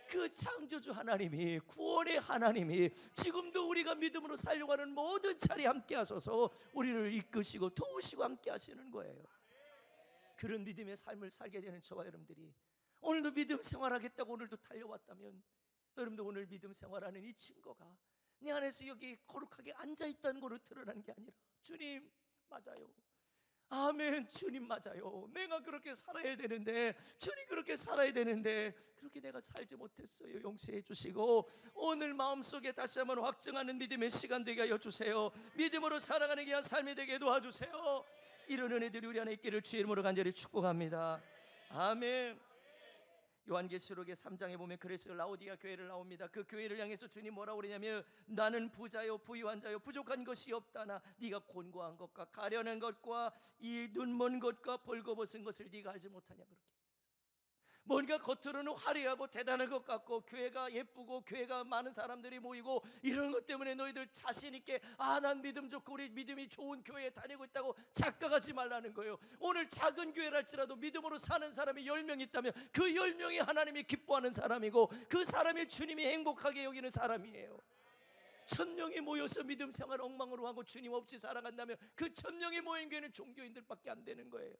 그 창조주 하나님이, 구원의 하나님이 지금도 우리가 믿음으로 살려고 하는 모든 자리에 함께 하셔서 우리를 이끄시고 도우시고 함께 하시는 거예요. 그런 믿음의 삶을 살게 되는 저와 여러분들이 오늘도 믿음 생활하겠다고 오늘도 달려왔다면 여러분도 오늘 믿음 생활하는 이 증거가 내 안에서 여기 거룩하게 앉아있다는 것으로 드러나는 게 아니라 주님 맞아요, 아멘, 주님 맞아요, 내가 그렇게 살아야 되는데 주님 그렇게 살아야 되는데 그렇게 내가 살지 못했어요. 용서해 주시고 오늘 마음속에 다시 한번 확증하는 믿음의 시간 되게 하여 주세요. 믿음으로 살아가는 귀한 삶이 되게 도와주세요. 이런 은혜들이 우리 안에 있기를 주의 이름으로 간절히 축복합니다. 아멘. 요한계시록의 3장에 보면 그래서 라오디가 교회를 나옵니다. 그 교회를 향해서 주님 뭐라고 그러냐면 나는 부자요 부유한 자요 부족한 것이 없다나 네가 곤고한 것과 가련한 것과 이 눈먼 것과 벌거벗은 것을 네가 알지 못하냐. 그렇게 뭔가 겉으로는 화려하고 대단한 것 같고 교회가 예쁘고 교회가 많은 사람들이 모이고 이런 것 때문에 너희들 자신 있게 난 믿음 좋고 우리 믿음이 좋은 교회에 다니고 있다고 착각하지 말라는 거예요. 오늘 작은 교회랄지라도 믿음으로 사는 사람이 10명 있다면 그 10명이 하나님이 기뻐하는 사람이고 그 사람이 주님이 행복하게 여기는 사람이에요. 1000명이 모여서 믿음 생활 엉망으로 하고 주님 없이 살아간다면 그 1000명이 모인 교회는 종교인들밖에 안 되는 거예요.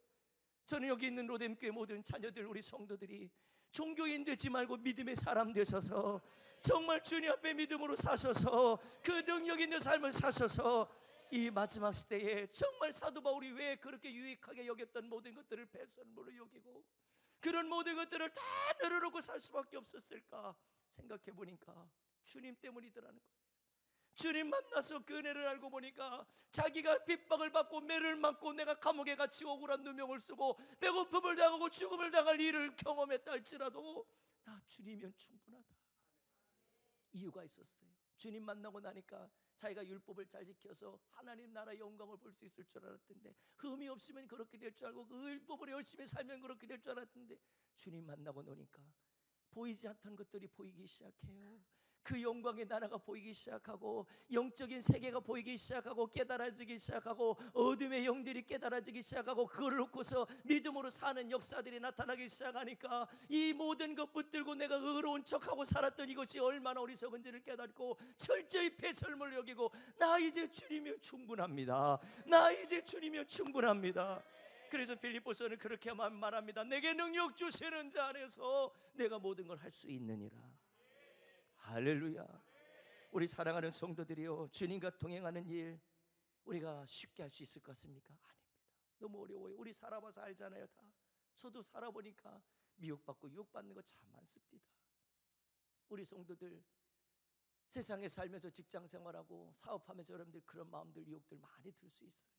저는 여기 있는 로뎀교회 모든 자녀들 우리 성도들이 종교인 되지 말고 믿음의 사람 되셔서 정말 주님 앞에 믿음으로 사셔서 그 능력 있는 삶을 사셔서 이 마지막 시대에 정말 사도 바울이 왜 그렇게 유익하게 여겼던 모든 것들을 배설물로 여기고 그런 모든 것들을 다 내려놓고 살 수밖에 없었을까 생각해 보니까 주님 때문이더라는 거예요. 주님 만나서 그 은혜를 알고 보니까 자기가 핍박을 받고 매를 맞고 내가 감옥에 갇히고 억울한 누명을 쓰고 배고픔을 당하고 죽음을 당할 일을 경험했다 할지라도 나 주님이면 충분하다. 이유가 있었어요. 주님 만나고 나니까 자기가 율법을 잘 지켜서 하나님 나라의 영광을 볼 수 있을 줄 알았던데 흠이 없으면 그렇게 될 줄 알고 그 율법을 열심히 살면 그렇게 될 줄 알았던데 주님 만나고 노니까 보이지 않던 것들이 보이기 시작해요. 그 영광의 나라가 보이기 시작하고 영적인 세계가 보이기 시작하고 깨달아지기 시작하고 어둠의 영들이 깨달아지기 시작하고 그걸 놓고서 믿음으로 사는 역사들이 나타나기 시작하니까 이 모든 것 붙들고 내가 의로운 척하고 살았던 이것이 얼마나 어리석은지를 깨닫고 철저히 배설물을 여기고 나 이제 주님이면 충분합니다. 나 이제 주님이면 충분합니다. 그래서 빌립보서는 그렇게 말합니다. 내게 능력 주시는 자 안에서 내가 모든 걸 할 수 있느니라. 할렐루야. 우리 사랑하는 성도들이요, 주님과 동행하는 일 우리가 쉽게 할 수 있을 것 같습니까? 아닙니다. 너무 어려워요. 우리 살아봐서 알잖아요. 다 저도 살아보니까 미혹받고 유혹받는 거 참 많습니다. 우리 성도들 세상에 살면서 직장 생활하고 사업하면서 여러분들 그런 마음들 유혹들 많이 들 수 있어요.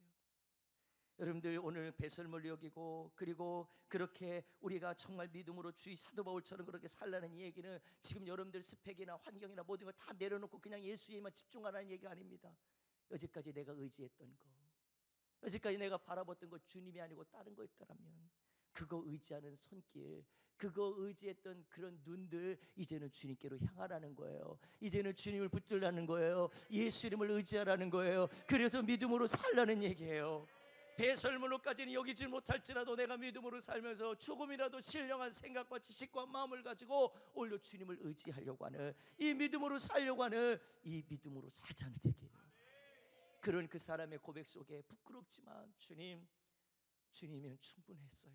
여러분들 오늘 배설물 여기고 그리고 그렇게 우리가 정말 믿음으로 주의 사도 바울처럼 그렇게 살라는 이 얘기는 지금 여러분들 스펙이나 환경이나 모든 걸 다 내려놓고 그냥 예수에만 집중하라는 얘기가 아닙니다. 여지까지 내가 의지했던 거, 여지까지 내가 바라봤던 거 주님이 아니고 다른 거 있다라면 그거 의지하는 손길, 그거 의지했던 그런 눈들 이제는 주님께로 향하라는 거예요. 이제는 주님을 붙들라는 거예요. 예수 이름을 의지하라는 거예요. 그래서 믿음으로 살라는 얘기예요. 배설물로까지는 여기지 못할지라도 내가 믿음으로 살면서 조금이라도 신령한 생각과 지식과 마음을 가지고 오히려 주님을 의지하려고 하는 이 믿음으로 살려고 하는 이 믿음으로 살자는 얘기예요. 그런 그 사람의 고백 속에 부끄럽지만 주님이면 충분했어요.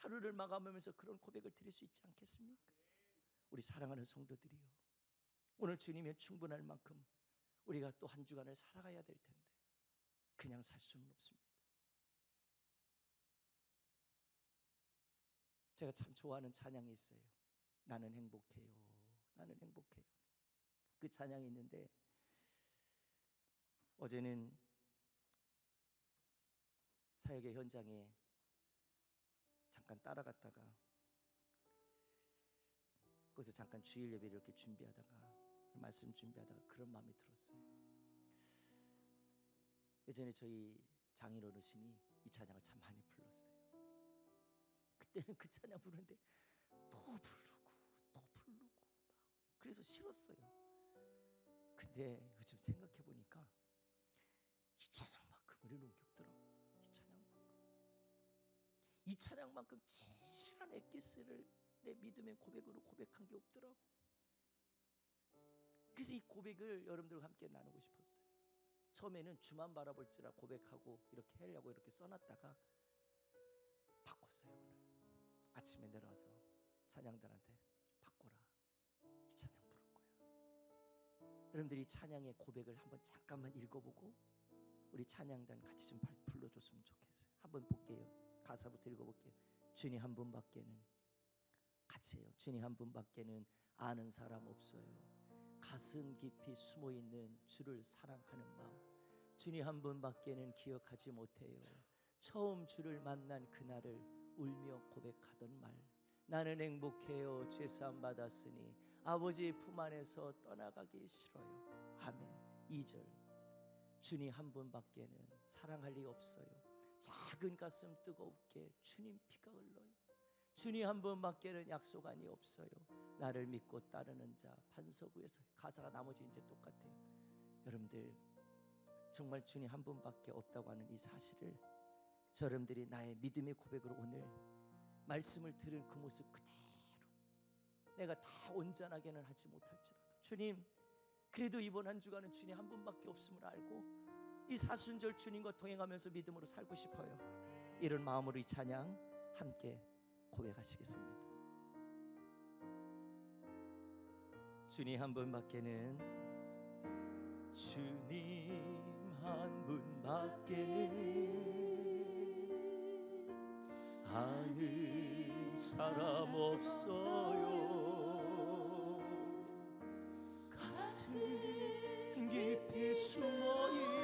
하루를 마감하면서 그런 고백을 드릴 수 있지 않겠습니까? 우리 사랑하는 성도들이요, 오늘 주님이 충분할 만큼 우리가 또 한 주간을 살아가야 될 텐데 그냥 살 수는 없습니다. 제가 참 좋아하는 찬양이 있어요. 나는 행복해요, 나는 행복해요. 그 찬양이 있는데 어제는 사역의 현장에 잠깐 따라갔다가 거기서 잠깐 주일 예배를 이렇게 준비하다가 말씀 준비하다가 그런 마음이 들었어요. 예전에 저희 장인 어르신이 이 찬양을 참 많이 불렀어요. 그때는 그 찬양 부르는데 또 부르고 또 부르고 막 그래서 싫었어요. 근데 요즘 생각해 보니까 이 찬양만큼 어려운 게 없더라고. 이 찬양만큼 진실한 엑기스를 내 믿음의 고백으로 고백한 게 없더라고. 그래서 이 고백을 여러분들과 함께 나누고 싶었어요. 처음에는 주만 바라볼지라 고백하고 이렇게 하려고 이렇게 써놨다가 바꿨어요. 오늘 아침에 내려와서 찬양단한테 바꿔라, 이 찬양 부를 거야. 여러분들이 찬양의 고백을 한번 잠깐만 읽어보고 우리 찬양단 같이 좀 불러줬으면 좋겠어요. 한번 볼게요. 가사부터 읽어볼게요. 주님 한 분밖에는, 같이 해요. 주님 한 분밖에는 아는 사람 없어요. 가슴 깊이 숨어있는 주를 사랑하는 마음, 주님 한 분밖에는 기억하지 못해요. 처음 주를 만난 그날을 울며 고백하던 말, 나는 행복해요, 죄사함 받았으니 아버지의 품 안에서 떠나가기 싫어요. 아멘. 2절, 주님 한 분밖에는 사랑할 리 없어요. 작은 가슴 뜨겁게 주님 피가 흘러요. 주님 한 분밖에는 약속 아니 없어요. 나를 믿고 따르는 자 반석 위에서. 가사가 나머지 이제 똑같아요. 여러분들 정말 주님 한 분밖에 없다고 하는 이 사실을 여러분들이 나의 믿음의 고백으로 오늘 말씀을 들은 그 모습 그대로, 내가 다 온전하게는 하지 못할지라도 주님, 그래도 이번 한 주간은 주님 한 분밖에 없음을 알고 이 사순절 주님과 동행하면서 믿음으로 살고 싶어요. 이런 마음으로 이 찬양 함께 고백하시겠습니다. 주님 한 분밖에는, 주님 한 분밖에는 아는 사람 없어요. 가슴 깊이 숨어있는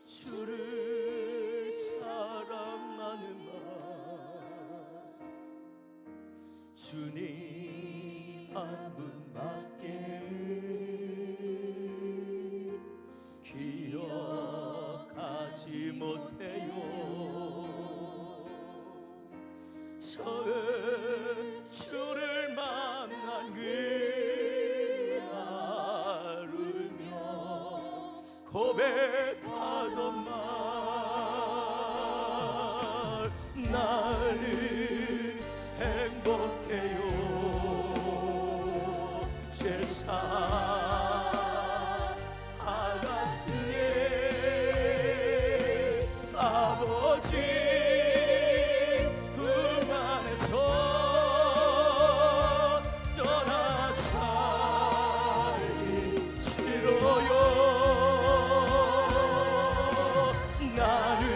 주를 사랑하는 마음, 주님 한 분밖에는 기억하지 못해요. 처음 주를 만난 그날 울며 고백하던 말, 나는 행복해요, 죄사 받았으니 아버지 품 안에서 떠나 살기 싫어요. 나는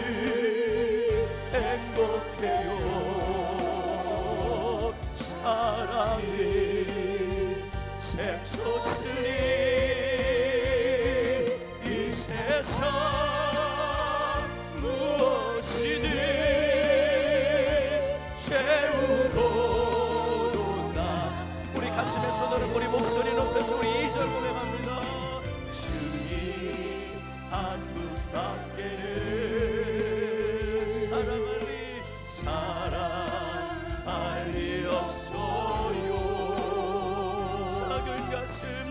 행복해요, 사랑이 샘솟으니 이 세상 무엇이든 채우고도 나. 우리 가슴에 손으로 우리 목소리 높여서 우리 2절 고백합니다. 주님 한 분밖에는 사랑할 리 없어요.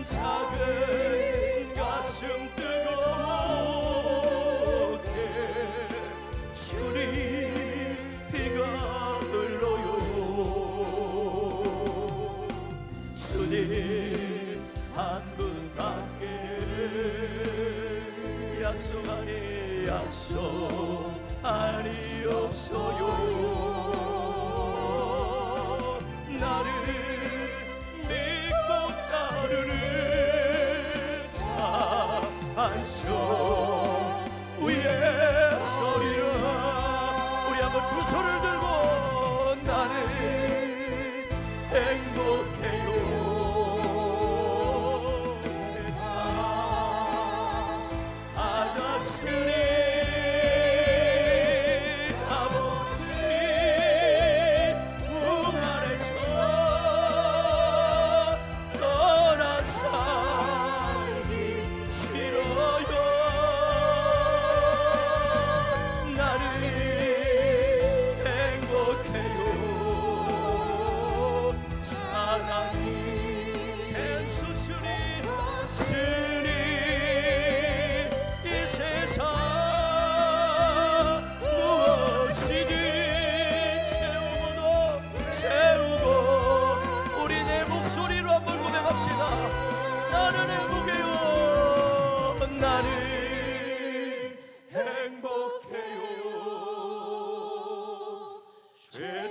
작은 가슴 뜨겁게 주님 피가 흘러요. 주님 한 분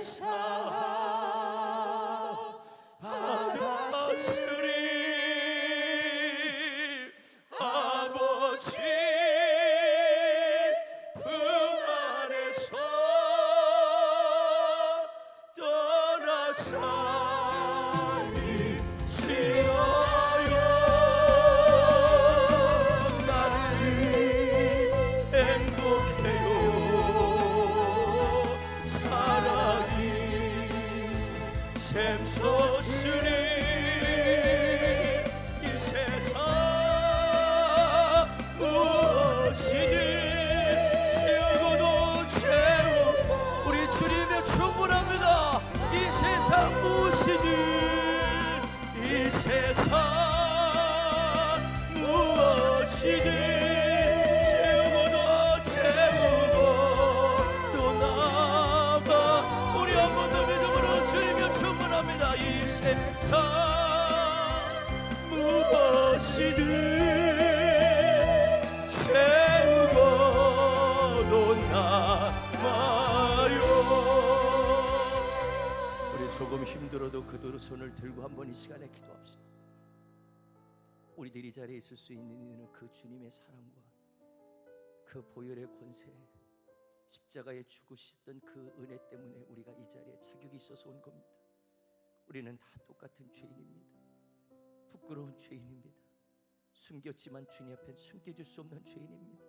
사랑 받았으리 아버지 품 안에서 떠나서니 싫어요. 나는 행복해요. 사랑이 샘솟으니 이 세상 무엇이든 채우고도 채우고 우리 주님의 충분합니다. 이 세상 무엇이든 이 세상 무엇이든 채우고도 채우고 또 나아가 우리 한 번 더 믿음으로 주님의 충분합니다. 이 세상 무엇이든 채우고도 남아요. 우리 조금 힘들어도 그 두 손을 들고 한번 이 시간에 기도합시다. 우리들이 이 자리에 있을 수 있는 이유는 그 주님의 사랑과 그 보혈의 권세, 십자가에 죽으셨던 그 은혜 때문에 우리가 이 자리에 자격이 있어서 온 겁니다. 우리는 다 똑같은 죄인입니다. 부끄러운 죄인입니다. 숨겼지만 주님 앞엔 숨겨질 수 없는 죄인입니다.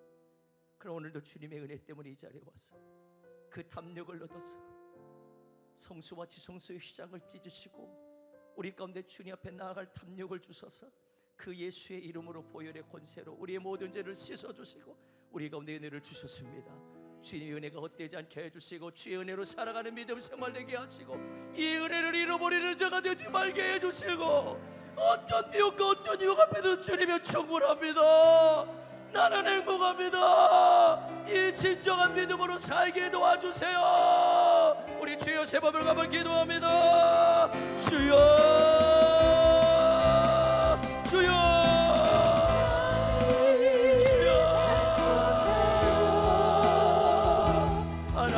그럼 오늘도 주님의 은혜 때문에 이 자리에 와서 그 담력을 얻어서 성수와 지성소의 휘장을 찢으시고 우리 가운데 주님 앞에 나아갈 담력을 주셔서 그 예수의 이름으로 보혈의 권세로 우리의 모든 죄를 씻어주시고 우리 가운데 은혜를 주셨습니다. 주님의 은혜가 헛되지 않게 해주시고 주의 은혜로 살아가는 믿음 생활 되게 하시고 이 은혜를 잃어버리는 자가 되지 말게 해주시고 어떤 미혹과 어떤 유혹 앞에도 주님이 충분합니다. 나는 행복합니다. 이 진정한 믿음으로 살게 도와주세요. 우리 주여 세 번을 가만 기도합니다. 주여